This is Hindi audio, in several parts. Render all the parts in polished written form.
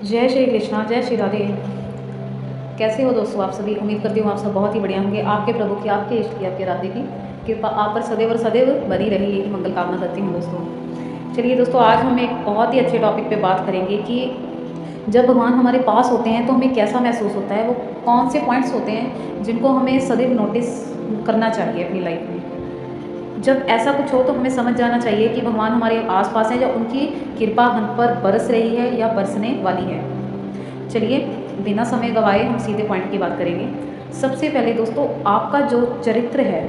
जय श्री कृष्णा, जय श्री राधे। कैसे हो दोस्तों आप सभी? उम्मीद करती हूँ आप सब बहुत ही बढ़िया होंगे। आपके प्रभु की, आपके इष्ट की, आपके राधे की कृपा आप पर सदैव और सदैव बनी रही, यही मंगल कामना करती हूँ दोस्तों। चलिए दोस्तों, आज हम एक बहुत ही अच्छे टॉपिक पे बात करेंगे कि जब भगवान हमारे पास होते हैं तो हमें कैसा महसूस होता है, वो कौन से पॉइंट्स होते हैं जिनको हमें सदैव नोटिस करना चाहिए अपनी लाइफ में। जब ऐसा कुछ हो तो हमें समझ जाना चाहिए कि भगवान हमारे आसपास हैं या उनकी कृपा हम पर बरस रही है या बरसने वाली है। चलिए बिना समय गवाए हम सीधे पॉइंट की बात करेंगे। सबसे पहले दोस्तों, आपका जो चरित्र है,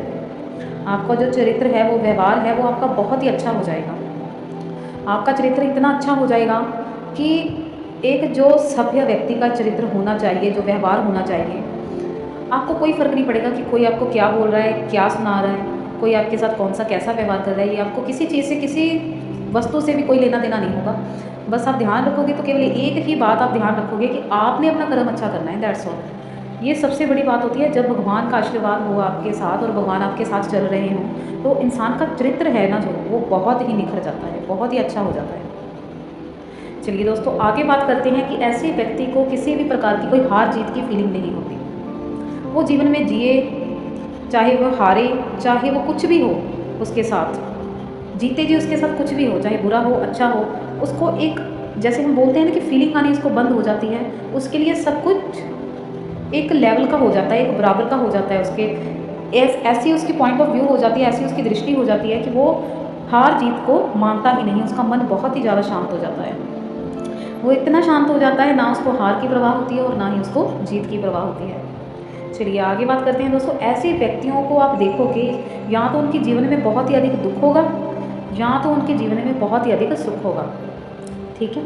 आपका जो चरित्र है, वो व्यवहार है, वो आपका बहुत ही अच्छा हो जाएगा। आपका चरित्र इतना अच्छा हो जाएगा कि एक जो सभ्य व्यक्ति का चरित्र होना चाहिए, जो व्यवहार होना चाहिए, आपको कोई फ़र्क नहीं पड़ेगा कि कोई आपको क्या बोल रहा है, क्या सुना रहा है, कोई आपके साथ कौन सा कैसा व्यवहार कर रहा है। ये आपको किसी चीज़ से, किसी वस्तु से भी कोई लेना देना नहीं होगा। बस आप ध्यान रखोगे तो केवल एक ही बात आप ध्यान रखोगे कि आपने अपना कर्म अच्छा करना है, दैट्स ऑल। ये सबसे बड़ी बात होती है जब भगवान का आशीर्वाद हो आपके साथ और भगवान आपके साथ चल रहे हों, तो इंसान का चरित्र है ना, जो वो बहुत ही निखर जाता है, बहुत ही अच्छा हो जाता है। चलिए दोस्तों, आगे बात करते हैं कि ऐसे व्यक्ति को किसी भी प्रकार की कोई हार जीत की फीलिंग नहीं होती। वो जीवन में जिए, चाहे वो हारे, चाहे वो कुछ भी हो उसके साथ, जीते जी उसके साथ कुछ भी हो, चाहे बुरा हो अच्छा हो, उसको एक, जैसे हम बोलते हैं ना कि फीलिंग आनी उसको बंद हो जाती है, उसके लिए सब कुछ एक लेवल का हो जाता है, एक बराबर का हो जाता है उसके। ऐसी उसकी पॉइंट ऑफ व्यू हो जाती है, ऐसी उसकी दृष्टि हो जाती है कि वो हार जीत को मानता ही नहीं, उसका मन बहुत ही ज़्यादा शांत हो जाता है। वो इतना शांत हो जाता है, ना उसको हार की परवाह होती है और ना ही उसको जीत की परवाह होती है। चलिए आगे बात करते हैं दोस्तों। ऐसे व्यक्तियों को आप देखोगे, या तो उनके जीवन में बहुत ही अधिक दुख होगा, या तो उनके जीवन में बहुत ही अधिक सुख होगा। ठीक है,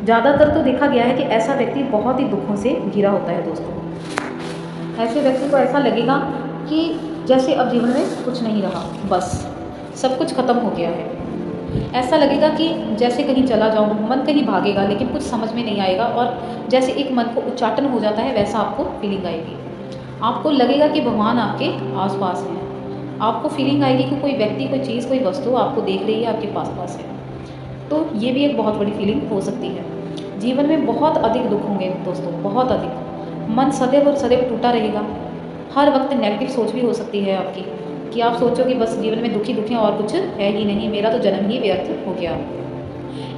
ज़्यादातर तो देखा गया है कि ऐसा व्यक्ति बहुत ही दुखों से घिरा होता है दोस्तों। ऐसे व्यक्ति को ऐसा लगेगा कि जैसे अब जीवन में कुछ नहीं रहा, बस सब कुछ खत्म हो गया है। ऐसा लगेगा कि जैसे कहीं चला जाऊँ, मन कहीं भागेगा लेकिन कुछ समझ में नहीं आएगा, और जैसे एक मन को उच्चाटन हो जाता है, वैसा आपको फीलिंग आएगी। आपको लगेगा कि भगवान आपके आसपास हैं। आपको फीलिंग आएगी कि कोई व्यक्ति, कोई चीज़, कोई वस्तु आपको देख रही है, आपके पास है। तो ये भी एक बहुत बड़ी फीलिंग हो सकती है। जीवन में बहुत अधिक दुख होंगे दोस्तों, बहुत अधिक। मन सदैव और सदैव टूटा रहेगा। हर वक्त नेगेटिव सोच भी हो सकती है आपकी, कि आप सोचो कि बस जीवन में दुखी दुखी और कुछ है ही नहीं, मेरा तो जन्म ही व्यर्थ हो गया।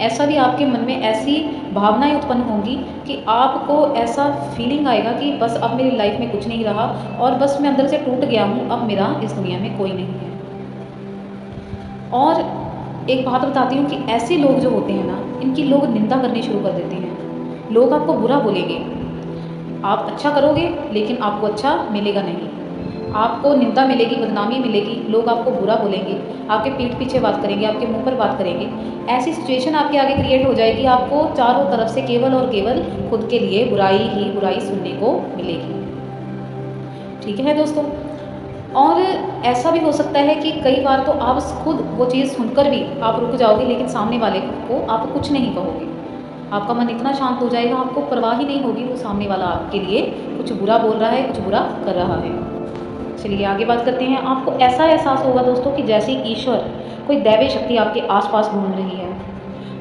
ऐसा भी आपके मन में ऐसी भावनाएं उत्पन्न होंगी कि आपको ऐसा फीलिंग आएगा कि बस अब मेरी लाइफ में कुछ नहीं रहा, और बस मैं अंदर से टूट गया हूँ, अब मेरा इस दुनिया में कोई नहीं है। और एक बात बताती हूँ कि ऐसे लोग जो होते हैं ना, इनकी लोग निंदा करनी शुरू कर देते हैं। लोग आपको बुरा बोलेंगे, आप अच्छा करोगे लेकिन आपको अच्छा मिलेगा नहीं, आपको निंदा मिलेगी, बदनामी मिलेगी, लोग आपको बुरा बोलेंगे, आपके पीठ पीछे बात करेंगे, आपके मुंह पर बात करेंगे। ऐसी सिचुएशन आपके आगे क्रिएट हो जाएगी, आपको चारों तरफ से केवल और केवल खुद के लिए बुराई ही बुराई सुनने को मिलेगी। ठीक है दोस्तों, और ऐसा भी हो सकता है कि कई बार तो आप खुद वो चीज़ सुनकर भी आप रुक जाओगे, लेकिन सामने वाले को आप कुछ नहीं कहोगे। आपका मन इतना शांत हो जाएगा, आपको परवाह ही नहीं होगी वो सामने वाला आपके लिए कुछ बुरा बोल रहा है, कुछ बुरा कर रहा है। चलिए आगे बात करते हैं। आपको ऐसा एहसास होगा दोस्तों कि जैसे ईश्वर, कोई दैवी शक्ति आपके आसपास घूम रही है।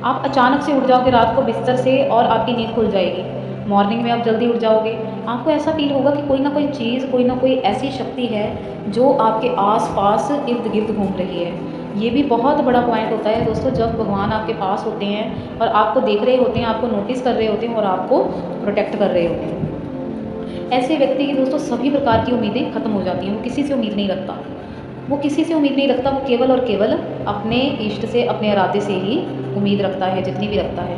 आप अचानक से उठ जाओगे रात को बिस्तर से और आपकी नींद खुल जाएगी। मॉर्निंग में आप जल्दी उठ जाओगे। आपको ऐसा फील होगा कि कोई ना कोई चीज़, कोई ना कोई ऐसी शक्ति है जो आपके आसपास इर्द गिर्द घूम रही है। ये भी बहुत बड़ा पॉइंट होता है दोस्तों, जब भगवान आपके पास होते हैं और आपको देख रहे होते हैं, आपको नोटिस कर रहे होते हैं और आपको प्रोटेक्ट कर रहे होते हैं। ऐसे व्यक्ति की दोस्तों सभी प्रकार की उम्मीदें खत्म हो जाती हैं। वो किसी से उम्मीद नहीं रखता, वो किसी से उम्मीद नहीं रखता, वो केवल और केवल अपने इष्ट से, अपने इरादे से ही उम्मीद रखता है, जितनी भी रखता है।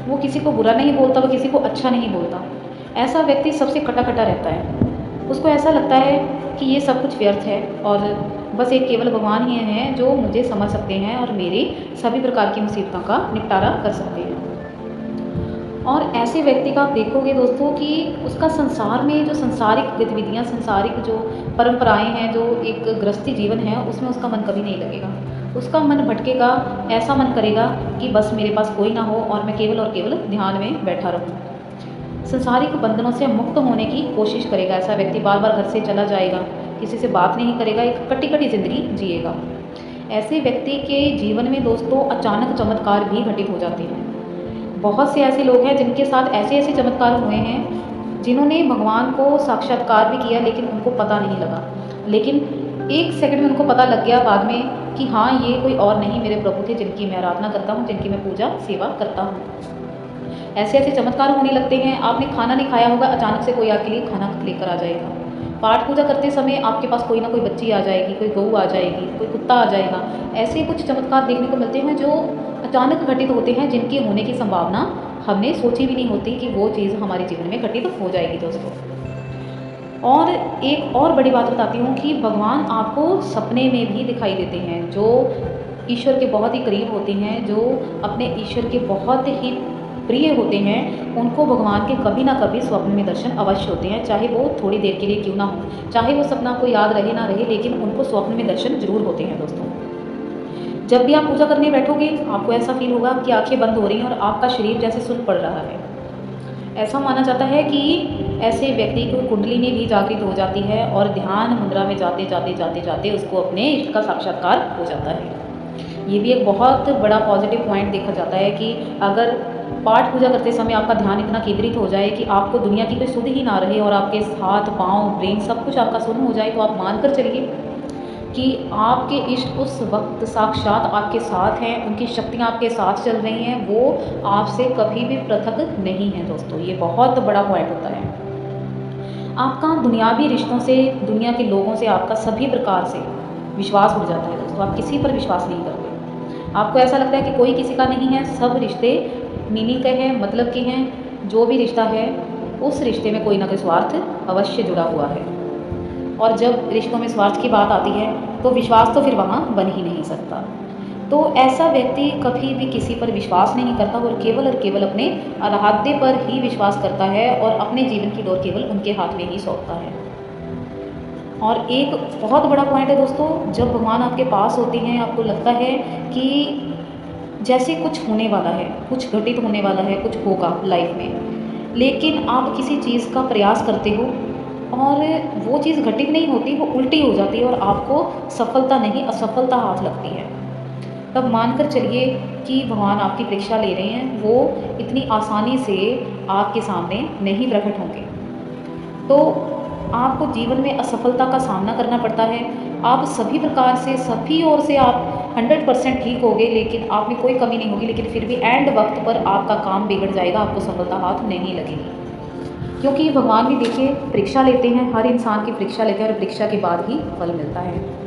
वो किसी को बुरा नहीं बोलता, वो किसी को अच्छा नहीं बोलता। ऐसा व्यक्ति सबसे कटा कटा रहता है। उसको ऐसा लगता है कि ये सब कुछ व्यर्थ है, और बस एक केवल भगवान ही हैं जो मुझे समझ सकते हैं और मेरी सभी प्रकार की मुसीबतों का निपटारा कर सकते हैं। और ऐसे व्यक्ति का आप देखोगे दोस्तों कि उसका संसार में जो संसारिक गतिविधियाँ, संसारिक जो परंपराएं हैं, जो एक गृहस्थी जीवन है, उसमें उसका मन कभी नहीं लगेगा। उसका मन भटकेगा, ऐसा मन करेगा कि बस मेरे पास कोई ना हो और मैं केवल और केवल ध्यान में बैठा रहूँ। संसारिक बंधनों से मुक्त होने की कोशिश करेगा ऐसा व्यक्ति। बार बार घर से चला जाएगा, किसी से बात नहीं करेगा, एक कटी कटी ज़िंदगी जिएगा। ऐसे व्यक्ति के जीवन में दोस्तों अचानक चमत्कार भी घटित हो जाते हैं। बहुत से ऐसे लोग हैं जिनके साथ ऐसे ऐसे चमत्कार हुए हैं, जिन्होंने भगवान को साक्षात्कार भी किया लेकिन उनको पता नहीं लगा। लेकिन 1 सेकंड में उनको पता लग गया बाद में कि हाँ, ये कोई और नहीं मेरे प्रभु थे जिनकी मैं आराधना करता हूँ, जिनकी मैं पूजा सेवा करता हूँ। ऐसे ऐसे चमत्कार होने लगते हैं। आपने खाना नहीं खाया होगा, अचानक से कोई आपके लिए खाना लेकर आ जाएगा। पाठ पूजा करते समय आपके पास कोई ना कोई बच्ची आ जाएगी, कोई गऊ आ जाएगी, कोई कुत्ता आ जाएगा। ऐसे कुछ चमत्कार देखने को मिलते हैं जो अचानक घटित होते हैं, जिनके होने की संभावना हमने सोची भी नहीं होती कि वो चीज़ हमारे जीवन में घटित हो जाएगी दोस्तों। और एक और बड़ी बात बताती हूँ कि भगवान आपको सपने में भी दिखाई देते हैं। जो ईश्वर के बहुत ही करीब होते हैं, जो अपने ईश्वर के बहुत ही प्रिय होते हैं, उनको भगवान के कभी ना कभी स्वप्न में दर्शन अवश्य होते हैं, चाहे वो थोड़ी देर के लिए क्यों ना हो, चाहे वो सपना आपको याद रहे ना रहे, लेकिन उनको स्वप्न में दर्शन जरूर होते हैं दोस्तों। जब भी आप पूजा करने बैठोगे, आपको ऐसा फील होगा कि आंखें बंद हो रही हैं और आपका शरीर जैसे सुन पड़ रहा है। ऐसा माना जाता है कि ऐसे व्यक्ति को कुंडलिनी भी जागृत हो जाती है और ध्यान मुद्रा में जाते जाते जाते जाते उसको अपने इष्ट का साक्षात्कार हो जाता है। ये भी एक बहुत बड़ा पॉजिटिव पॉइंट देखा जाता है कि अगर पाठ पूजा करते समय आपका ध्यान इतना केंद्रित हो जाए कि आपको दुनिया की कोई सुध ही ना रहे और आपके हाथ पाँव ब्रेन सब कुछ आपका सुन्न हो जाए, तो आप मान कर चलिए कि आपके इष्ट उस वक्त साक्षात आपके साथ हैं, उनकी शक्तियाँ आपके साथ चल रही हैं, वो आपसे कभी भी पृथक नहीं है दोस्तों। ये बहुत बड़ा पॉइंट होता है। आपका दुनियावी रिश्तों से, दुनिया के लोगों से आपका सभी प्रकार से विश्वास उठ जाता है दोस्तों। आप किसी पर विश्वास नहीं करते। आपको ऐसा लगता है कि कोई किसी का नहीं है, सब रिश्ते मीनिंग के हैं, मतलब के हैं। जो भी रिश्ता है उस रिश्ते में कोई ना कोई स्वार्थ अवश्य जुड़ा हुआ है। और जब रिश्तों में स्वार्थ की बात आती है तो विश्वास तो फिर वहाँ बन ही नहीं सकता। तो ऐसा व्यक्ति कभी भी किसी पर विश्वास नहीं करता और केवल अपने आराध्य पर ही विश्वास करता है और अपने जीवन की डोर केवल उनके हाथ में ही सौंपता है। और एक बहुत बड़ा पॉइंट है दोस्तों, जब भगवान आपके पास होते हैं, आपको लगता है कि जैसे कुछ होने वाला है, कुछ घटित होने वाला है, कुछ होगा लाइफ में, लेकिन आप किसी चीज़ का प्रयास करते हो और वो चीज़ घटित नहीं होती, वो उल्टी हो जाती है और आपको सफलता नहीं असफलता हाथ लगती है। तब मानकर चलिए कि भगवान आपकी परीक्षा ले रहे हैं, वो इतनी आसानी से आपके सामने नहीं प्रकट होंगे। तो आपको जीवन में असफलता का सामना करना पड़ता है। आप सभी प्रकार से, सभी ओर से आप 100% ठीक होगे, लेकिन आप में कोई कमी नहीं होगी, लेकिन फिर भी एंड वक्त पर आपका काम बिगड़ जाएगा, आपको सफलता हाथ नहीं लगेगी। क्योंकि भगवान भी देखिए परीक्षा लेते हैं, हर इंसान की परीक्षा लेते हैं और परीक्षा के बाद ही फल मिलता है।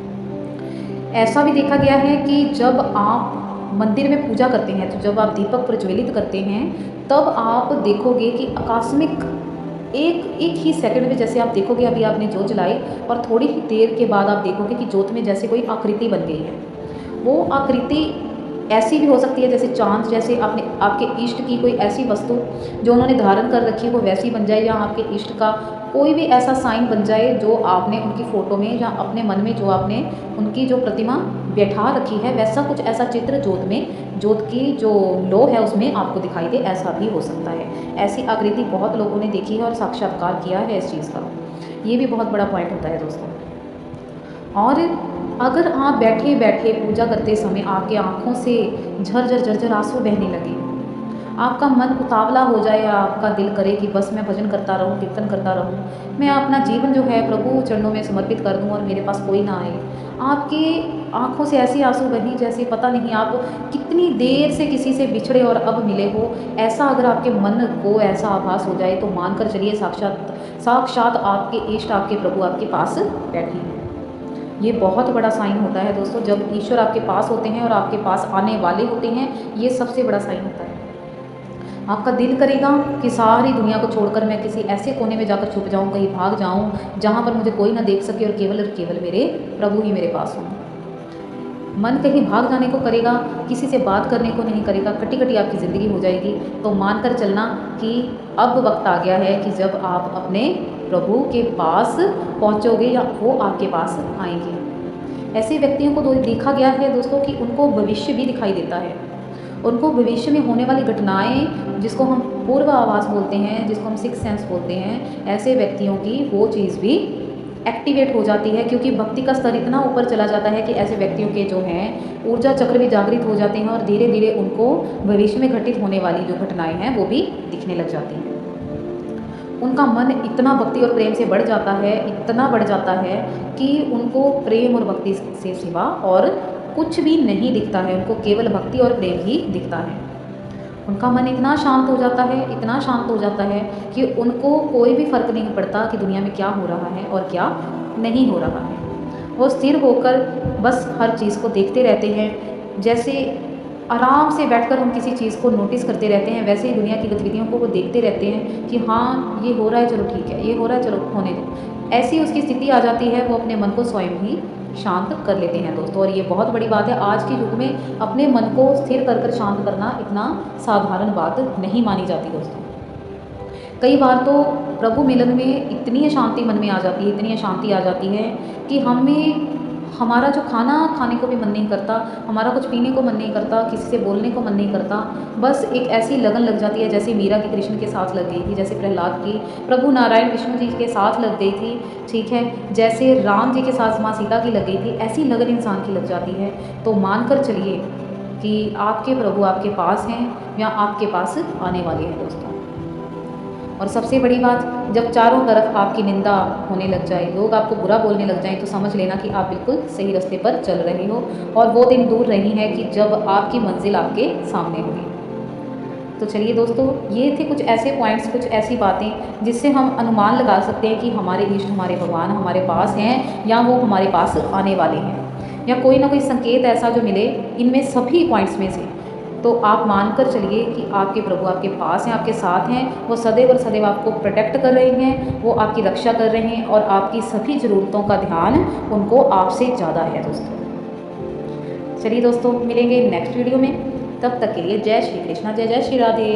ऐसा भी देखा गया है कि जब आप मंदिर में पूजा करते हैं, तो जब आप दीपक प्रज्वलित करते हैं, तब आप देखोगे कि आकस्मिक एक ही सेकंड में, जैसे आप देखोगे अभी आपने जोत जलाई और थोड़ी ही देर के बाद आप देखोगे कि जोत में जैसे कोई आकृति बन गई है। वो आकृति ऐसी भी हो सकती है जैसे चाँद, जैसे आपने आपके इष्ट की कोई ऐसी वस्तु जो उन्होंने धारण कर रखी है वो वैसी बन जाए, या आपके इष्ट का कोई भी ऐसा साइन बन जाए जो आपने उनकी फ़ोटो में या अपने मन में जो आपने उनकी जो प्रतिमा बैठा रखी है, वैसा कुछ ऐसा चित्र जोत में, जोत की जो लो है उसमें आपको दिखाई दे, ऐसा भी हो सकता है। ऐसी आकृति बहुत लोगों ने देखी है और साक्षात्कार किया है इस चीज़ का। ये भी बहुत बड़ा पॉइंट होता है दोस्तों। और अगर आप बैठे बैठे पूजा करते समय आपके आँखों से झरझर आंसू बहने लगे, आपका मन उतावला हो जाए, आपका दिल करे कि बस मैं भजन करता रहूं, कीर्तन करता रहूं, मैं अपना जीवन जो है प्रभु चरणों में समर्पित कर दूं और मेरे पास कोई ना आए, आपकी आंखों से ऐसे आंसू बहे जैसे पता नहीं आप कितनी देर से किसी से बिछड़े और अब मिले हो, ऐसा अगर आपके मन को ऐसा आभास हो जाए, तो मानकर चलिए साक्षात आपके इष्ट, आपके प्रभु आपके पास बैठे हैं। ये बहुत बड़ा साइन होता है दोस्तों, जब ईश्वर आपके पास होते हैं और आपके पास आने वाले होते हैं, ये सबसे बड़ा साइन होता है। आपका दिल करेगा कि सारी दुनिया को छोड़कर मैं किसी ऐसे कोने में जाकर छुप जाऊं, कहीं भाग जाऊं जहां पर मुझे कोई ना देख सके और केवल मेरे प्रभु ही मेरे पास हों। मन कहीं भाग जाने को करेगा, किसी से बात करने को नहीं करेगा, कटी कटी आपकी ज़िंदगी हो जाएगी। तो मानकर चलना कि अब वक्त आ गया है कि जब आप अपने प्रभु के पास पहुंचोगे या वो आपके पास आएंगे। ऐसे व्यक्तियों को देखा गया है दोस्तों कि उनको भविष्य भी दिखाई देता है। उनको भविष्य में होने वाली घटनाएं, जिसको हम पूर्व आभास बोलते हैं, जिसको हम सिक्स सेंस बोलते हैं, ऐसे व्यक्तियों की वो चीज़ भी एक्टिवेट हो जाती है, क्योंकि भक्ति का स्तर इतना ऊपर चला जाता है कि ऐसे व्यक्तियों के जो हैं ऊर्जा चक्र भी जागृत हो जाते हैं और धीरे धीरे उनको भविष्य में घटित होने वाली जो घटनाएं हैं वो भी दिखने लग जाती हैं। उनका मन इतना भक्ति और प्रेम से बढ़ जाता है, इतना बढ़ जाता है कि उनको प्रेम और भक्ति से सिवा और कुछ भी नहीं दिखता है, उनको केवल भक्ति और प्रेम ही दिखता है। उनका मन इतना शांत हो जाता है, इतना शांत हो जाता है कि उनको कोई भी फ़र्क नहीं पड़ता कि दुनिया में क्या हो रहा है और क्या नहीं हो रहा है। वो स्थिर होकर बस हर चीज़ को देखते रहते हैं। जैसे आराम से बैठकर हम किसी चीज़ को नोटिस करते रहते हैं, वैसे ही दुनिया की गतिविधियों को वो देखते रहते हैं कि हाँ ये हो रहा है, चलो ठीक है, ये हो रहा है, चलो होने दो। ऐसी उसकी स्थिति आ जाती है, वो अपने मन को स्वयं ही शांत कर लेते हैं दोस्तों। और ये बहुत बड़ी बात है, आज के युग में अपने मन को स्थिर कर शांत करना इतना साधारण बात नहीं मानी जाती दोस्तों। कई बार तो प्रभु मिलन में इतनी शांति मन में आ जाती है, इतनी शांति आ जाती है कि हमारा जो खाना खाने को भी मन नहीं करता, हमारा कुछ पीने को मन नहीं करता, किसी से बोलने को मन नहीं करता। बस एक ऐसी लगन लग जाती है जैसे मीरा की कृष्ण के साथ लग गई थी, जैसे प्रहलाद की प्रभु नारायण विष्णु जी के साथ लग गई थी, ठीक है, जैसे राम जी के साथ माँ सीता की लग गई थी, ऐसी लगन इंसान की लग जाती है। तो मान कर चलिए कि आपके प्रभु आपके पास हैं या आपके पास आने वाले हैं दोस्तों। और सबसे बड़ी बात, जब चारों तरफ आपकी निंदा होने लग जाए, लोग आपको बुरा बोलने लग जाएं, तो समझ लेना कि आप बिल्कुल सही रास्ते पर चल रहे हो और वो दिन दूर नहीं है कि जब आपकी मंजिल आपके सामने होगी। तो चलिए दोस्तों, ये थे कुछ ऐसे पॉइंट्स, कुछ ऐसी बातें जिससे हम अनुमान लगा सकते हैं कि हमारे इष्ट, हमारे भगवान हमारे पास हैं या वो हमारे पास आने वाले हैं, या कोई ना कोई संकेत ऐसा जो मिले इनमें सभी पॉइंट्स में से। तो आप मानकर चलिए कि आपके प्रभु आपके पास हैं, आपके साथ हैं, वो सदैव और सदैव आपको प्रोटेक्ट कर रहे हैं, वो आपकी रक्षा कर रहे हैं और आपकी सभी ज़रूरतों का ध्यान उनको आपसे ज़्यादा है दोस्तों। चलिए दोस्तों, मिलेंगे नेक्स्ट वीडियो में, तब तक के लिए जय श्री कृष्णा, जय जय श्री राधे।